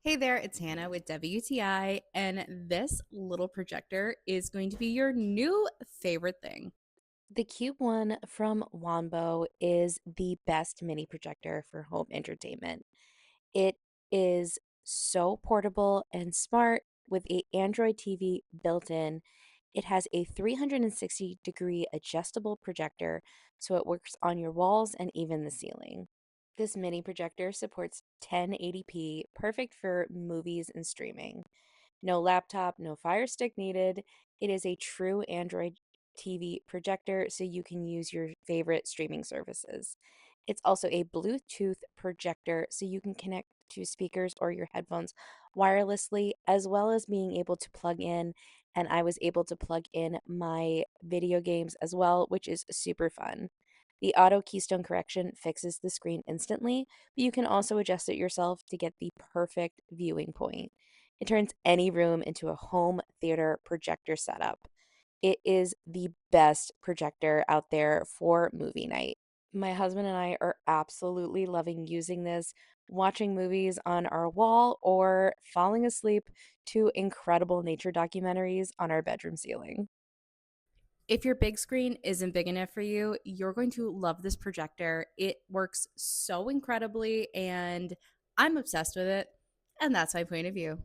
Hey there, it's Hannah with WTI, and this little projector is going to be your new favorite thing. The Cube One from Wanbo is the best mini projector for home entertainment. It is so portable and smart with a Android TV built in. It has a 360-degree adjustable projector, so it works on your walls and even the ceiling. This mini projector supports 1080p, perfect for movies and streaming. No laptop, no Fire Stick needed. It is a true Android TV projector, so you can use your favorite streaming services. It's also a Bluetooth projector, so you can connect to speakers or your headphones wirelessly, as well as being able to plug in. And I was able to plug in my video games as well, which is super fun. The auto keystone correction fixes the screen instantly, but you can also adjust it yourself to get the perfect viewing point. It turns any room into a home theater projector setup. It is the best projector out there for movie night. My husband and I are absolutely loving using this, watching movies on our wall or falling asleep to incredible nature documentaries on our bedroom ceiling. If your big screen isn't big enough for you, you're going to love this projector. It works so incredibly, and I'm obsessed with it. And that's my point of view.